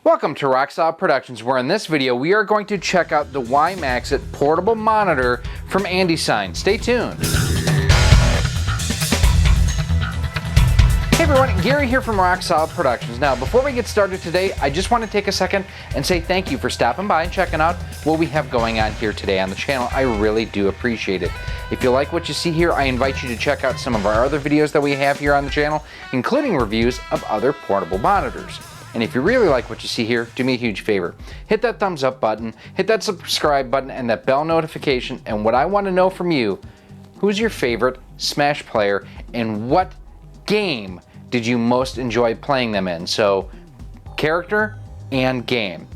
Welcome to Rock Solid Productions, where in this video we are going to check out the WIMAXIT portable monitor from Tyson. Stay tuned. Hey everyone, Gary here from Rock Solid Productions. Now, before we get started today, I just want to take a second and say thank you for stopping by and checking out what we have going on here today on the channel. I really do appreciate it. If you like what you see here, I invite you to check out some of our other videos that we have here on the channel, including reviews of other portable monitors. And if you really like what you see here, do me a huge favor. Hit that thumbs up button, hit that subscribe button, and that bell notification. And what I want to know from you, who's your favorite Smash player and what game did you most enjoy playing them in? So, character and game.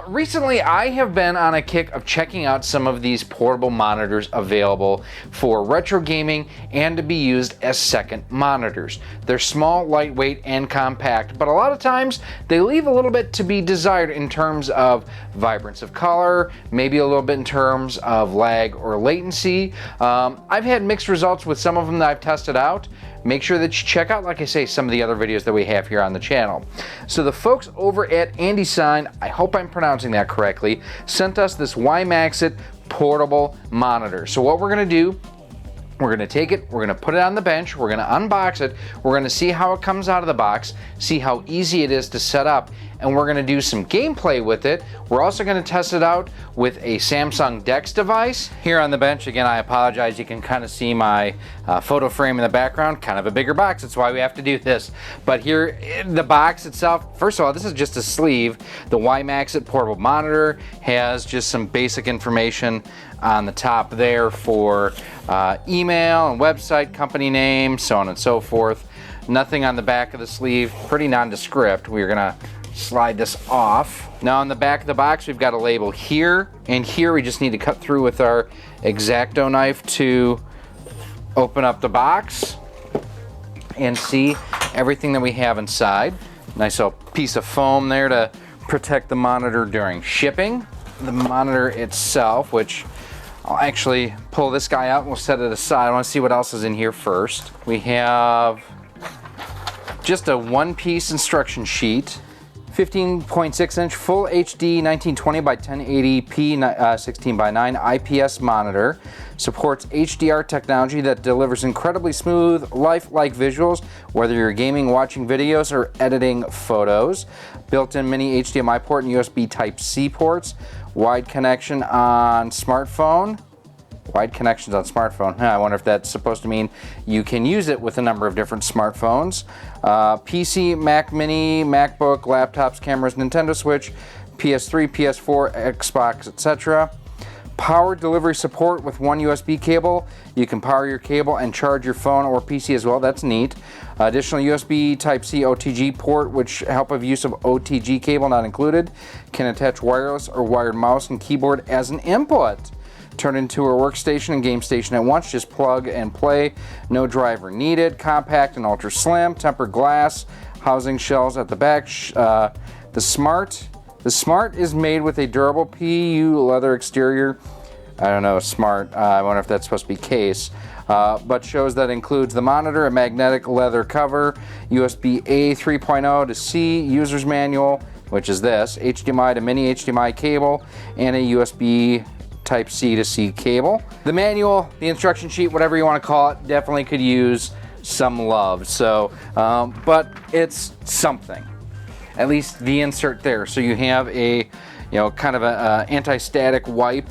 Recently, I have been on a kick of checking out some of these portable monitors available for retro gaming and to be used as second monitors. They're small, lightweight, and compact, but a lot of times they leave a little bit to be desired in terms of vibrance of color, maybe a little bit in terms of lag or latency. I've had mixed results with some of them that I've tested out. Make sure that you check out, like I say, some of the other videos that we have here on the channel. So the folks over at Tyson, I hope I'm pronouncing that correctly, sent us this WIMAXIT portable monitor. So what we're gonna do, we're gonna take it, we're gonna put it on the bench, we're gonna unbox it, we're gonna see how it comes out of the box, see how easy it is to set up, and we're gonna do some gameplay with it. We're also gonna test it out with a Samsung DeX device. Here on the bench, again, I apologize, you can kind of see my photo frame in the background, kind of a bigger box, that's why we have to do this. But here, the box itself, first of all, this is just a sleeve. The WIMAXIT portable monitor has just some basic information on the top there for email and website, company name, so on and so forth. Nothing on the back of the sleeve, pretty nondescript. We're gonna slide this off. Now on the back of the box, we've got a label here, and here we just need to cut through with our X-Acto knife to open up the box and see everything that we have inside. Nice little piece of foam there to protect the monitor during shipping. The monitor itself, which I'll actually pull this guy out and we'll set it aside. I want to see what else is in here first. We have just a one-piece instruction sheet. 15.6 inch full HD 1920 by 1080p 16 by 9 IPS monitor. Supports HDR technology that delivers incredibly smooth, lifelike visuals, whether you're gaming, watching videos, or editing photos. Built-in mini HDMI port and USB Type-C ports. Wide connection on smartphone. Wide connections on smartphone. I wonder if that's supposed to mean you can use it with a number of different smartphones. PC, Mac Mini, MacBook, laptops, cameras, Nintendo Switch, PS3, PS4, Xbox, etc. Power delivery support with one USB cable. You can power your cable and charge your phone or PC as well. That's neat. Additional USB Type-C OTG port, which help of use of OTG cable not included. Can attach wireless or wired mouse and keyboard as an input. Turn into a workstation and game station at once. Just plug and play. No driver needed. Compact and ultra slim. Tempered glass. Housing shells at the back. The Smart is made with a durable PU leather exterior. I don't know, Smart. I wonder if that's supposed to be case. But shows that includes the monitor, a magnetic leather cover, USB-A 3.0 to C, user's manual, which is this, HDMI to mini HDMI cable, and a USB Type-C to C cable. The manual, the instruction sheet, whatever you want to call it, definitely could use some love. So, but it's something. At least the insert there. So you have a, kind of a anti-static wipe.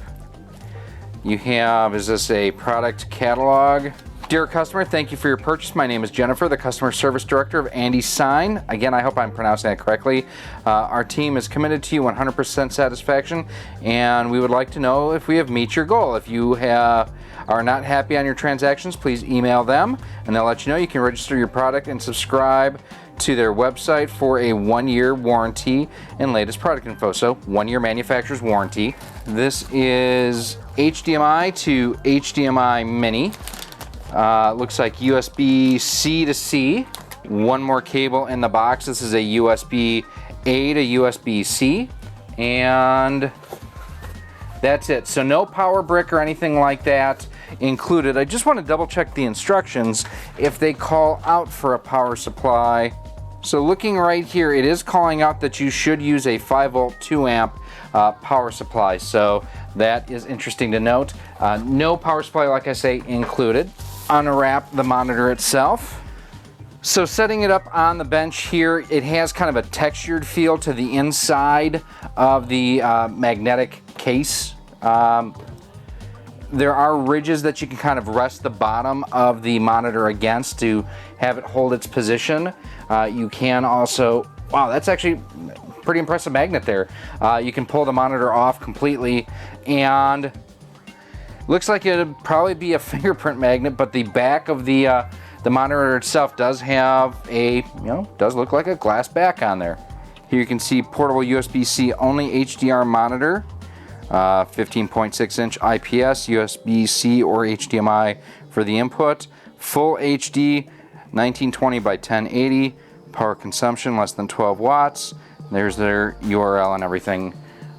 You have, is this a product catalog? Dear customer, thank you for your purchase. My name is Jennifer, the Customer Service Director of Tyson. Again, I hope I'm pronouncing that correctly. Our team is committed to you 100% satisfaction, and we would like to know if we have met your goal. If you are not happy on your transactions, please email them, and they'll let you know. You can register your product and subscribe to their website for a 1-year warranty and latest product info. So 1-year manufacturer's warranty. This is HDMI to HDMI mini. Looks like USB-C to C. One more cable in the box. This is a USB-A to USB-C. And that's it. So no power brick or anything like that included. I just want to double check the instructions if they call out for a power supply So looking right here, it is calling out that you should use a 5-volt 2-amp power supply. So that is interesting to note. No power supply, like I say, included. Unwrap the monitor itself. So setting it up on the bench here, it has kind of a textured feel to the inside of the magnetic case. There are ridges that you can kind of rest the bottom of the monitor against to have it hold its position. You can also, wow, that's actually pretty impressive magnet there. You can pull the monitor off completely, and looks like it'd probably be a fingerprint magnet, but the back of the monitor itself does have a, does look like a glass back on there. Here you can see portable USB-C only HDR monitor, 15.6 inch IPS, USB-C or HDMI for the input, full HD, 1920 by 1080, power consumption less than 12 watts. There's their URL and everything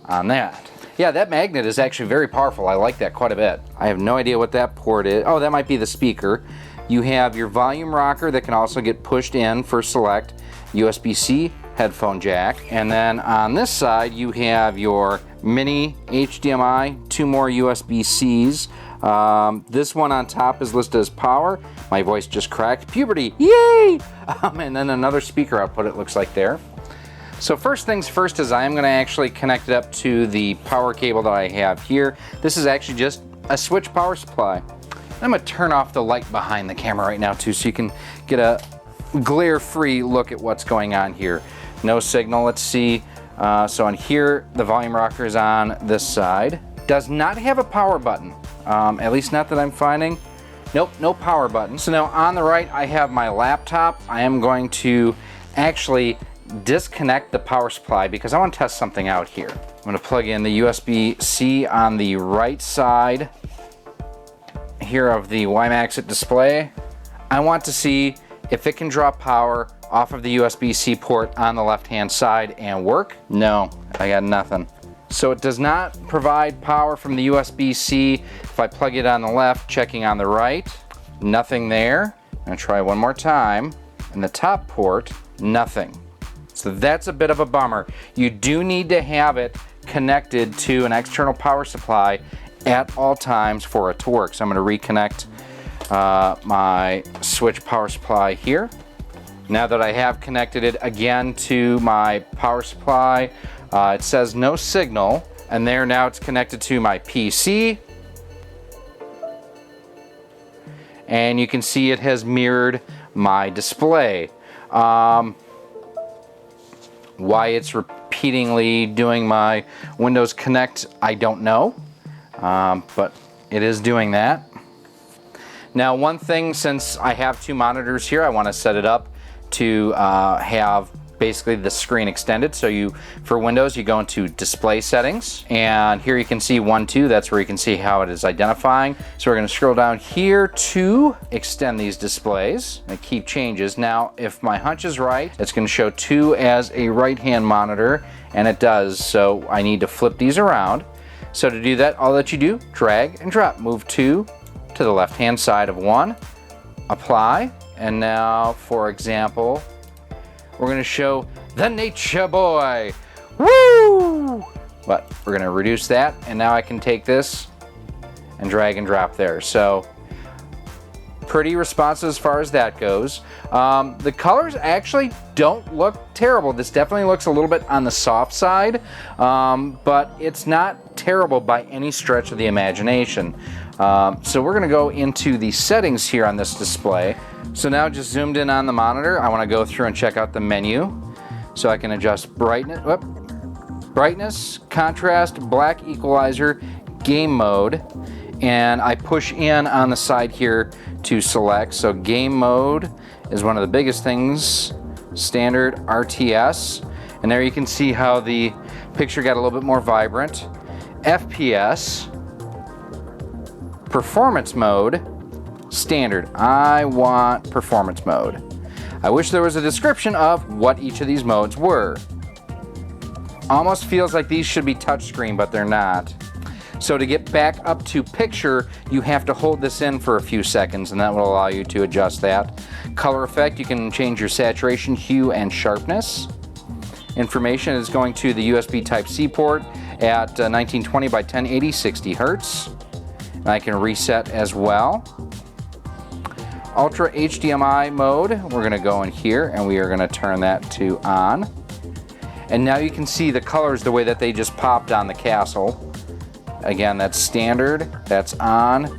on that. Yeah, that magnet is actually very powerful. I like that quite a bit. I have no idea what that port is. Oh, that might be the speaker. You have your volume rocker that can also get pushed in for select, USB-C headphone jack, and then on this side you have your mini HDMI, 2 more USB-Cs. This one on top is listed as power. My voice just cracked. Puberty, yay! And then another speaker output, it looks like there. So first things first is I am going to actually connect it up to the power cable that I have here. This is actually just a switch power supply. I'm going to turn off the light behind the camera right now too, so you can get a glare-free look at what's going on here. No signal, let's see. So on here, the volume rocker is on this side. Does not have a power button, at least not that I'm finding. Nope, no power button. So now on the right, I have my laptop. I am going to actually disconnect the power supply because I want to test something out here. I'm going to plug in the USB-C on the right side here of the WIMAXIT display. I want to see if it can draw power off of the USB-C port on the left-hand side and work. No, I got nothing. So it does not provide power from the USB-C. If I plug it on the left, checking on the right, nothing there. I'm gonna try one more time. In the top port, nothing. So that's a bit of a bummer. You do need to have it connected to an external power supply at all times for it to work. So I'm going to reconnect my switch power supply here. Now that I have connected it again to my power supply, it says no signal, and there now it's connected to my PC. And you can see it has mirrored my display. Why it's repeatedly doing my Windows Connect, I don't know. But it is doing that. Now one thing, since I have 2 monitors here, I want to set it up to have basically the screen extended. So for Windows, you go into display settings, and here you can see 1, 2, that's where you can see how it is identifying. So we're going to scroll down here to extend these displays and keep changes. Now if my hunch is right, it's going to show 2 as a right-hand monitor, and it does. So I need to flip these around. So to do that, all that you do, drag and drop. Move 2 to the left-hand side of 1, apply, and now, for example, we're going to show the Nature Boy. Woo! But we're going to reduce that, and now I can take this and drag and drop there. So pretty responsive as far as that goes. The colors actually don't look terrible. This definitely looks a little bit on the soft side, but it's not terrible by any stretch of the imagination. So we're going to go into the settings here on this display. So now just zoomed in on the monitor, I want to go through and check out the menu. So I can adjust brightness, contrast, black equalizer, game mode, and I push in on the side here to select. So game mode is one of the biggest things, standard RTS, and there you can see how the picture got a little bit more vibrant. FPS, performance mode, standard. I want performance mode. I wish there was a description of what each of these modes were. Almost feels like these should be touchscreen, but they're not. So to get back up to picture, you have to hold this in for a few seconds, and that will allow you to adjust that. Color effect, you can change your saturation, hue, and sharpness. Information is going to the USB Type-C port at 1920 by 1080, 60 Hertz. And I can reset as well. Ultra HDMI mode, we're going to go in here and we are going to turn that to on. And now you can see the colors the way that they just popped on the castle. Again, that's standard, that's on,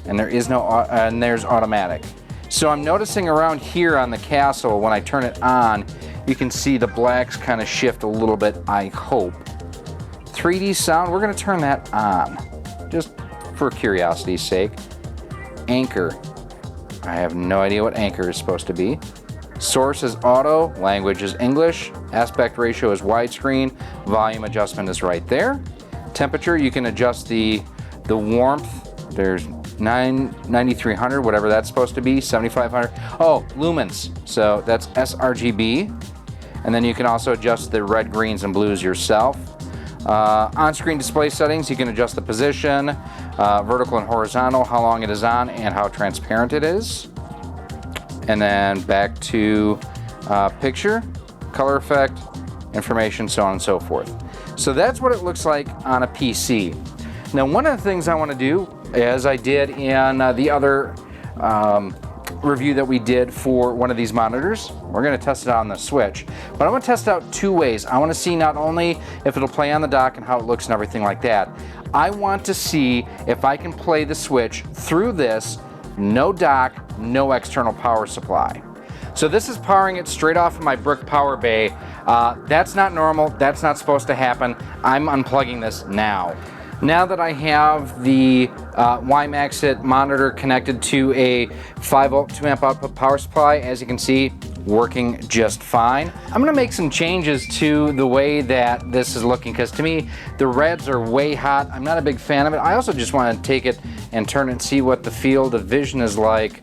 and there is no, and there's automatic. So I'm noticing around here on the castle, when I turn it on, you can see the blacks kind of shift a little bit, I hope. 3D sound, we're going to turn that on, just for curiosity's sake. Anchor. I have no idea what anchor is supposed to be. Source is auto, language is English, aspect ratio is widescreen, volume adjustment is right there. Temperature, you can adjust the warmth. There's 9300, whatever that's supposed to be, 7500. Oh, lumens, so that's sRGB. And then you can also adjust the red, greens, and blues yourself. On-screen display settings, you can adjust the position, vertical and horizontal, how long it is on, and how transparent it is. And then back to picture, color effect, information, so on and so forth. So that's what it looks like on a PC. Now, one of the things I want to do, as I did in the other review that we did for one of these monitors, we're going to test it out on the Switch. But I want to test it out two ways. I want to see not only if it'll play on the dock and how it looks and everything like that. I want to see if I can play the Switch through this, no dock, no external power supply. So this is powering it straight off of my brick power bay. That's not normal, that's not supposed to happen. I'm unplugging this now. Now that I have the WIMAXIT monitor connected to a 5 volt 2 amp output power supply, as you can see, working just fine. I'm gonna make some changes to the way that this is looking, because to me, the reds are way hot. I'm not a big fan of it. I also just want to take it and turn it and see what the field of vision is like,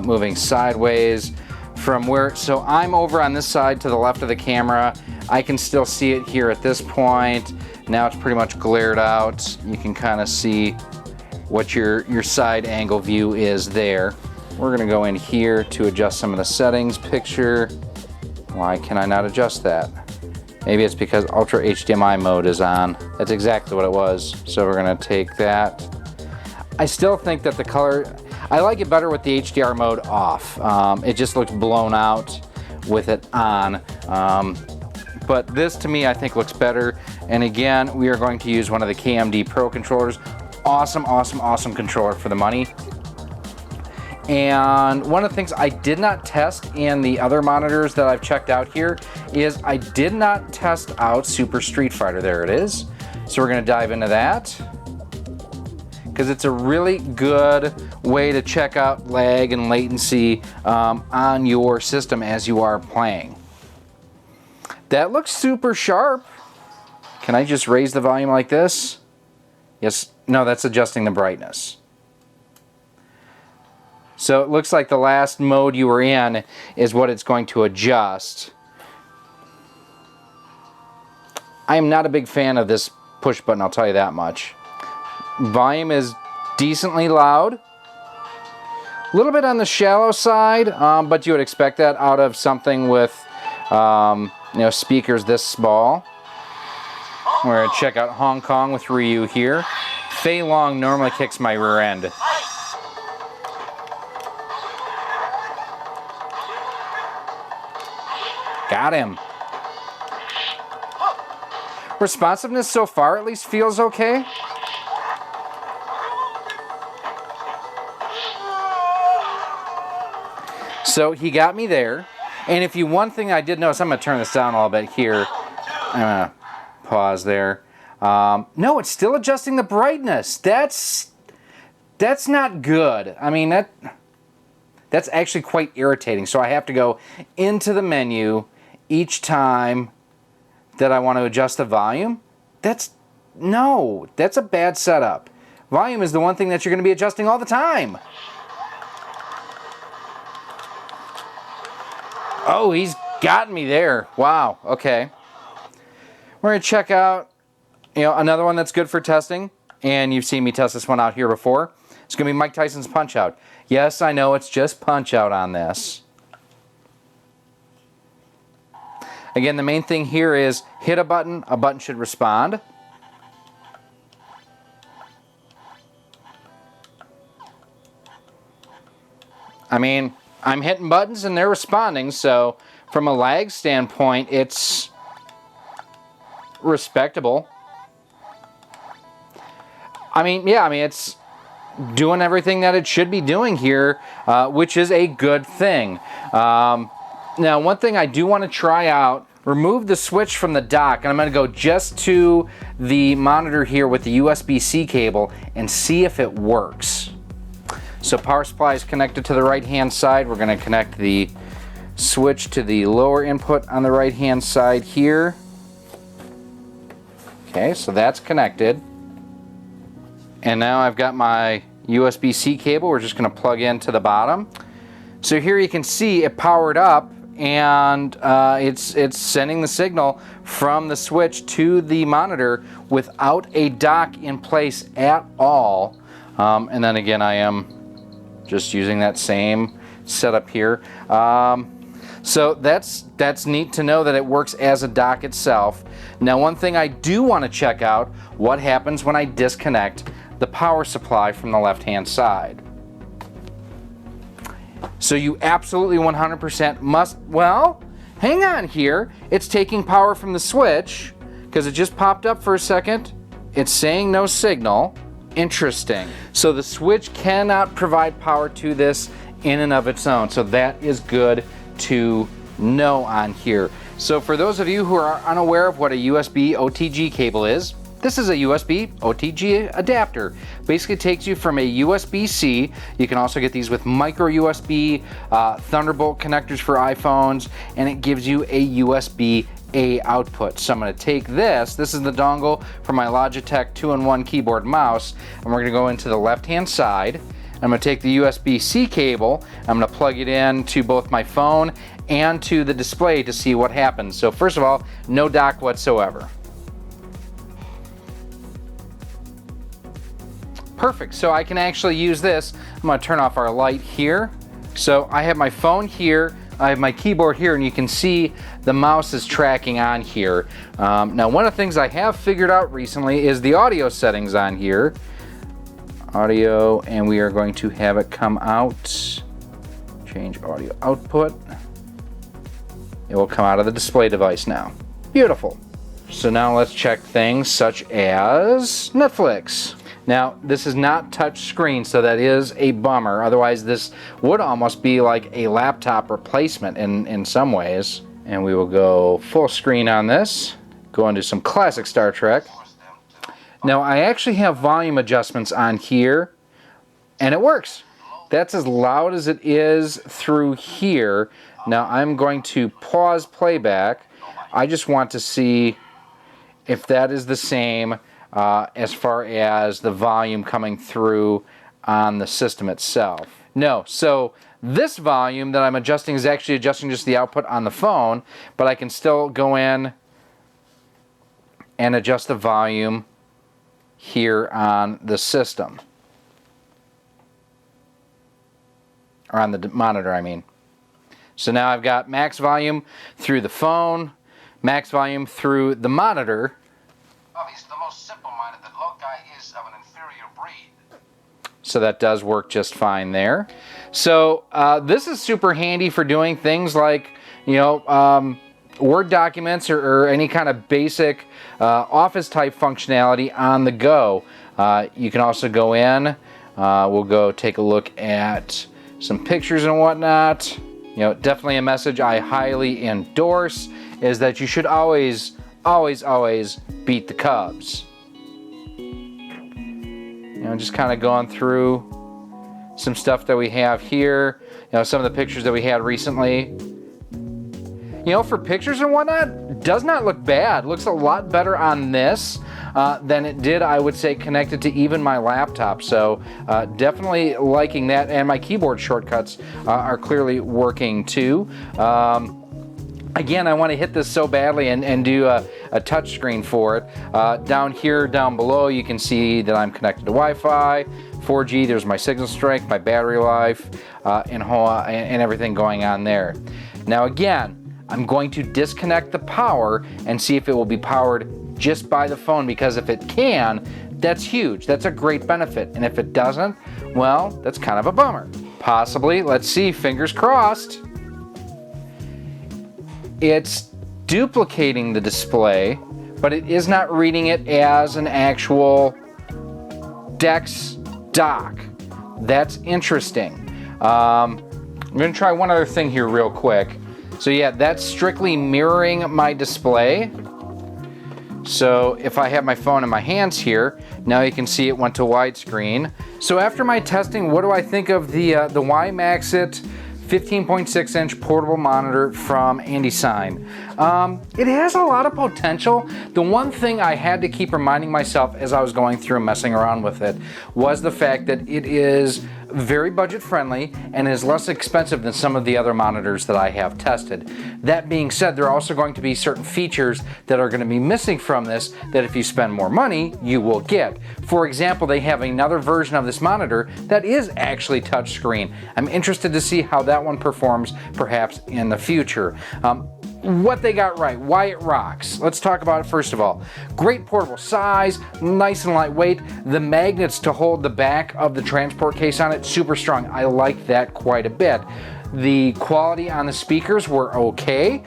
moving sideways from where, so I'm over on this side to the left of the camera. I can still see it here at this point. Now it's pretty much glared out. You can kind of see what your side angle view is there. We're gonna go in here to adjust some of the settings. Picture, why can I not adjust that? Maybe it's because Ultra HDMI mode is on. That's exactly what it was. So we're gonna take that. I still think that the color, I like it better with the HDR mode off. It just looks blown out with it on. But this to me I think looks better. And again, we are going to use one of the KMD Pro controllers. Awesome, awesome, awesome controller for the money. And one of the things I did not test in the other monitors that I've checked out here is I did not test out Super Street Fighter. There it is. So we're gonna dive into that, because it's a really good way to check out lag and latency on your system as you are playing. That looks super sharp. Can I just raise the volume like this? Yes, no, that's adjusting the brightness. So it looks like the last mode you were in is what it's going to adjust. I am not a big fan of this push button, I'll tell you that much. Volume is decently loud. A little bit on the shallow side, but you would expect that out of something with speakers this small. We're going to check out Hong Kong with Ryu here. Fei Long normally kicks my rear end. Got him. Responsiveness so far at least feels okay. So he got me there. And if you, one thing I did notice, I'm going to turn this down a little bit here. I'm going to pause there. No, it's still adjusting the brightness. That's not good. I mean, that's actually quite irritating. So I have to go into the menu each time that I want to adjust the volume. That's a bad setup. Volume is the one thing that you're going to be adjusting all the time. Oh, he's got me there. Wow, okay. We're going to check out, another one that's good for testing, and you've seen me test this one out here before. It's going to be Mike Tyson's Punch-Out. Yes, I know it's just Punch-Out on this. Again, the main thing here is hit a button should respond. I mean, I'm hitting buttons and they're responding, so from a lag standpoint, it's respectable. I mean, yeah, it's doing everything that it should be doing here, which is a good thing. Now, one thing I do want to try out, remove the switch from the dock, and I'm going to go just to the monitor here with the USB-C cable and see if it works. So power supply is connected to the right-hand side. We're going to connect the switch to the lower input on the right-hand side here. Okay, so that's connected. And now I've got my USB-C cable. We're just going to plug into the bottom. So here you can see it powered up, and it's sending the signal from the switch to the monitor without a dock in place at all. And then again, I am just using that same setup here. So that's neat to know that it works as a dock itself. Now, one thing I do want to check out, what happens when I disconnect the power supply from the left-hand side. So you absolutely 100% must, well, hang on here. It's taking power from the switch because it just popped up for a second. It's saying no signal. Interesting. So the switch cannot provide power to this in and of its own. So that is good to know on here. So for those of you who are unaware of what a USB OTG cable is, this is a USB Otg adapter. Basically takes you from a USB-C, you can also get these with micro USB, Thunderbolt connectors for iPhones, and it gives you a USB-A output. So I'm going to take this is the dongle for my Logitech 2-in-1 keyboard mouse, and we're going to go into the left-hand side. I'm going to take the USB-C cable, I'm going to plug it in to both my phone and to the display to see what happens. So first of all, no dock whatsoever. Perfect, so I can actually use this. I'm going to turn off our light here. So I have my phone here, I have my keyboard here, and you can see the mouse is tracking on here. Now, one of the things I have figured out recently is the audio settings on here. Audio, and we are going to have it come out. Change audio output. It will come out of the display device now. Beautiful. So now let's check things such as Netflix. Now, this is not touch screen, so that is a bummer. Otherwise, this would almost be like a laptop replacement in some ways. And we will go full screen on this. Go into some classic Star Trek. Now, I actually have volume adjustments on here, and it works. That's as loud as it is through here. Now, I'm going to pause playback. I just want to see if that is the same as far as the volume coming through on the system itself. No, so this volume that I'm adjusting is actually adjusting just the output on the phone, but I can still go in and adjust the volume here on the system. Or on the monitor, I mean. So now I've got max volume through the phone, max volume through the monitor. Well, he's the most simple-minded that Loci is of an inferior breed. So that does work just fine there. So this is super handy for doing things like, you know, Word documents or any kind of basic office type functionality on the go. You can also go in, we'll go take a look at some pictures and whatnot. You know, definitely a message I highly endorse is that you should always beat the Cubs. You know, just kind of going through some stuff that we have here. You know, some of the pictures that we had recently. You know, for pictures and whatnot, does not look bad. Looks a lot better on this than it did, I would say, connected to even my laptop. So definitely liking that. And my keyboard shortcuts are clearly working too. Again, I want to hit this so badly and do a touch screen for it. Down here, down below, you can see that I'm connected to Wi-Fi, 4G, there's my signal strength, my battery life, and everything going on there. Now again, I'm going to disconnect the power and see if it will be powered just by the phone, because if it can, that's huge. That's a great benefit. And if it doesn't, well, that's kind of a bummer. Possibly, let's see, fingers crossed. It's duplicating the display, but it is not reading it as an actual DeX dock. That's interesting. I'm going to try one other thing here real quick. So yeah, that's strictly mirroring my display. So if I have my phone in my hands here, now you can see it went to widescreen. So after my testing, what do I think of the WIMAXIT 15.6 inch portable monitor from Tyson? It has a lot of potential. The one thing I had to keep reminding myself as I was going through and messing around with it was the fact that it is very budget friendly and is less expensive than some of the other monitors that I have tested. That being said, there are also going to be certain features that are going to be missing from this that if you spend more money, you will get. For example, they have another version of this monitor that is actually touchscreen. I'm interested to see how that one performs perhaps in the future. What they got right, why it rocks. Let's talk about it first of all. Great portable size, nice and lightweight. The magnets to hold the back of the transport case on it, super strong. I like that quite a bit. The quality on the speakers were okay.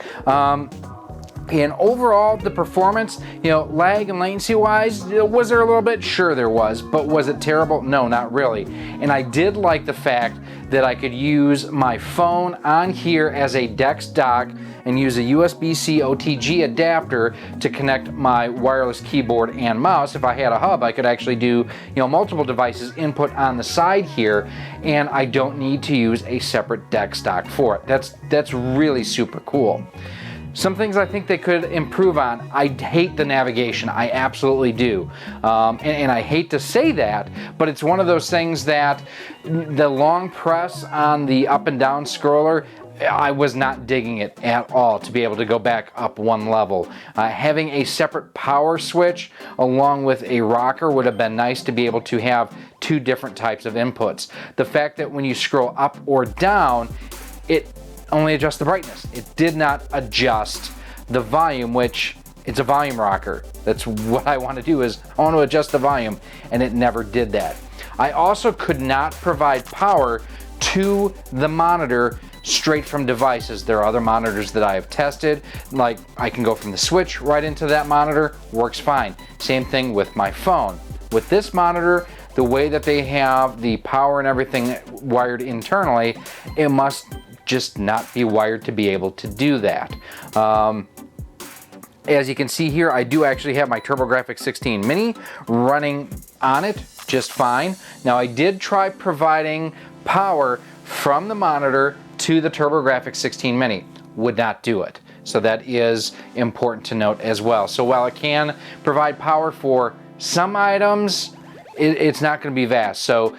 And overall, the performance, lag and latency wise, was there a little bit? Sure there was, but was it terrible? No, not really. And I did like the fact that I could use my phone on here as a DeX dock and use a USB-C Otg adapter to connect my wireless keyboard and mouse. If I had a hub, I could actually do, multiple devices input on the side here, and I don't need to use a separate DeX dock for it. That's really super cool. Some things I think they could improve on. I hate the navigation, I absolutely do. And I hate to say that, but it's one of those things that the long press on the up and down scroller, I was not digging it at all to be able to go back up one level. Having a separate power switch along with a rocker would have been nice to be able to have two different types of inputs. The fact that when you scroll up or down, it only adjusts the brightness. It did not adjust the volume, which it's a volume rocker. That's what I want to do, is I want to adjust the volume, and it never did that. I also could not provide power to the monitor straight from devices. There are other monitors that I have tested, like I can go from the switch right into that monitor, works fine. Same thing with my phone. With this monitor, the way that they have the power and everything wired internally, it must just not be wired to be able to do that. As you can see here, I do actually have my TurboGrafx 16 Mini running on it just fine. Now I did try providing power from the monitor to the TurboGrafx 16 Mini. Would not do it. So that is important to note as well. So while it can provide power for some items, it's not going to be vast. So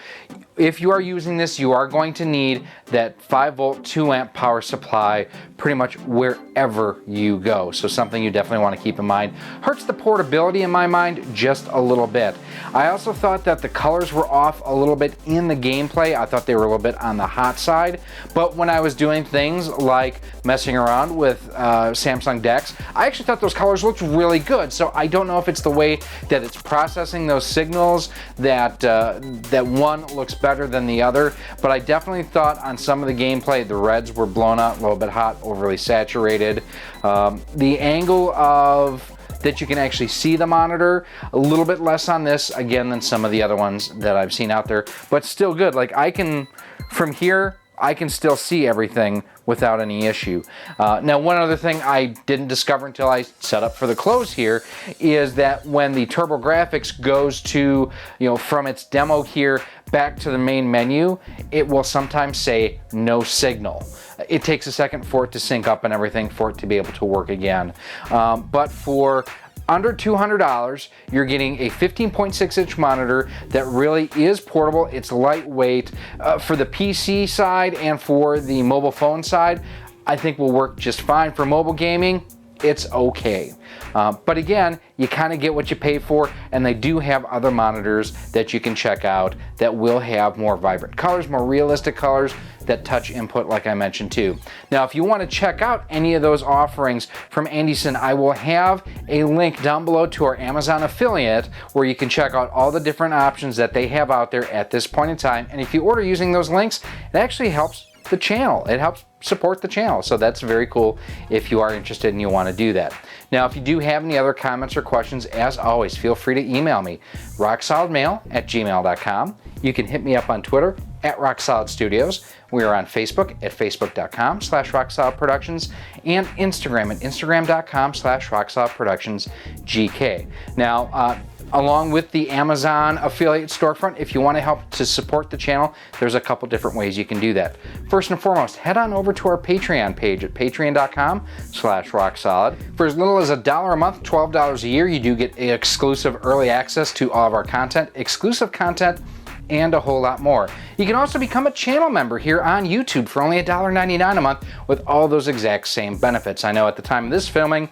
if you are using this, you are going to need that 5-volt, 2-amp power supply pretty much wherever you go. So something you definitely want to keep in mind. Hurts the portability in my mind just a little bit. I also thought that the colors were off a little bit in the gameplay. I thought they were a little bit on the hot side. But when I was doing things like messing around with Samsung DeX, I actually thought those colors looked really good. So I don't know if it's the way that it's processing those signals that that one looks better than the other, but I definitely thought on some of the gameplay the reds were blown out, a little bit hot, overly saturated. The angle of that you can actually see the monitor, a little bit less on this again than some of the other ones that I've seen out there, but still good. Like from here I can still see everything without any issue. Now, one other thing I didn't discover until I set up for the close here is that when the TurboGrafx goes to, from its demo here back to the main menu, it will sometimes say no signal. It takes a second for it to sync up and everything for it to be able to work again. But for under $200, you're getting a 15.6 inch monitor that really is portable. It's lightweight. For the PC side and for the mobile phone side, I think will work just fine for mobile gaming. It's okay. But again, you kind of get what you pay for, and they do have other monitors that you can check out that will have more vibrant colors, more realistic colors, that touch input like I mentioned too. Now, if you want to check out any of those offerings from Anderson, I will have a link down below to our Amazon affiliate where you can check out all the different options that they have out there at this point in time. And if you order using those links, it actually helps the channel. It helps support the channel. So that's very cool if you are interested and you want to do that. Now, if you do have any other comments or questions, as always, feel free to email me, rocksolidmail@gmail.com. You can hit me up on Twitter @RockSolidStudios. We are on Facebook at facebook.com/RockSolidProductions and Instagram at instagram.com/RockSolidProductionsGK. Now, along with the Amazon affiliate storefront, if you want to help to support the channel, there's a couple different ways you can do that. First and foremost, head on over to our Patreon page at patreon.com/rocksolid. For as little as $1 a month, $12 a year, you do get exclusive early access to all of our content, exclusive content, and a whole lot more. You can also become a channel member here on YouTube for only $1.99 a month with all those exact same benefits. I know at the time of this filming,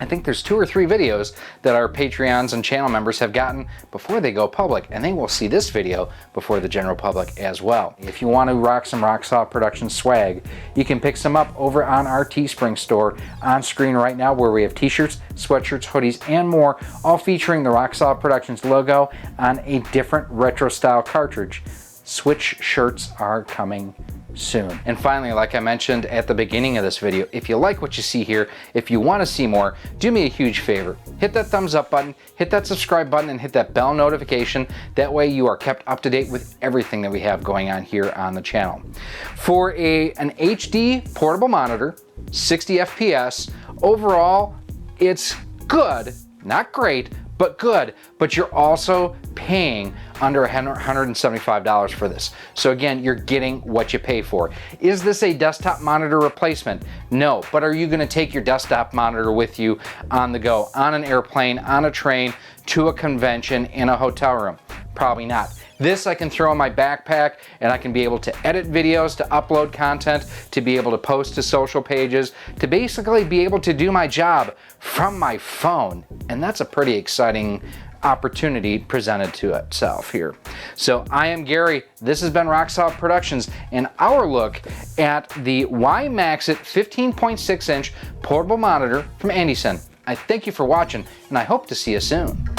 I think there's 2 or 3 videos that our Patreons and channel members have gotten before they go public, and they will see this video before the general public as well. If you want to rock some Rock Solid Productions swag, you can pick some up over on our Teespring store on screen right now, where we have t-shirts, sweatshirts, hoodies, and more, all featuring the Rock Solid Productions logo on a different retro style cartridge. Switch shirts are coming soon. And finally, like I mentioned at the beginning of this video, if you like what you see here, if you want to see more, do me a huge favor. Hit that thumbs up button, hit that subscribe button, and hit that bell notification. That way you are kept up to date with everything that we have going on here on the channel. For an HD portable monitor, 60 FPS, overall, it's good, not great, but good, but you're also paying under $175 for this. So again, you're getting what you pay for. Is this a desktop monitor replacement? No, but are you gonna take your desktop monitor with you on the go, on an airplane, on a train, to a convention, in a hotel room? Probably not. This I can throw in my backpack, and I can be able to edit videos, to upload content, to be able to post to social pages, to basically be able to do my job from my phone. And that's a pretty exciting opportunity presented to itself here. So I am Gary, this has been Rock Solid Productions, and our look at the WIMAXIT 15.6 inch portable monitor from Anderson. I thank you for watching, and I hope to see you soon.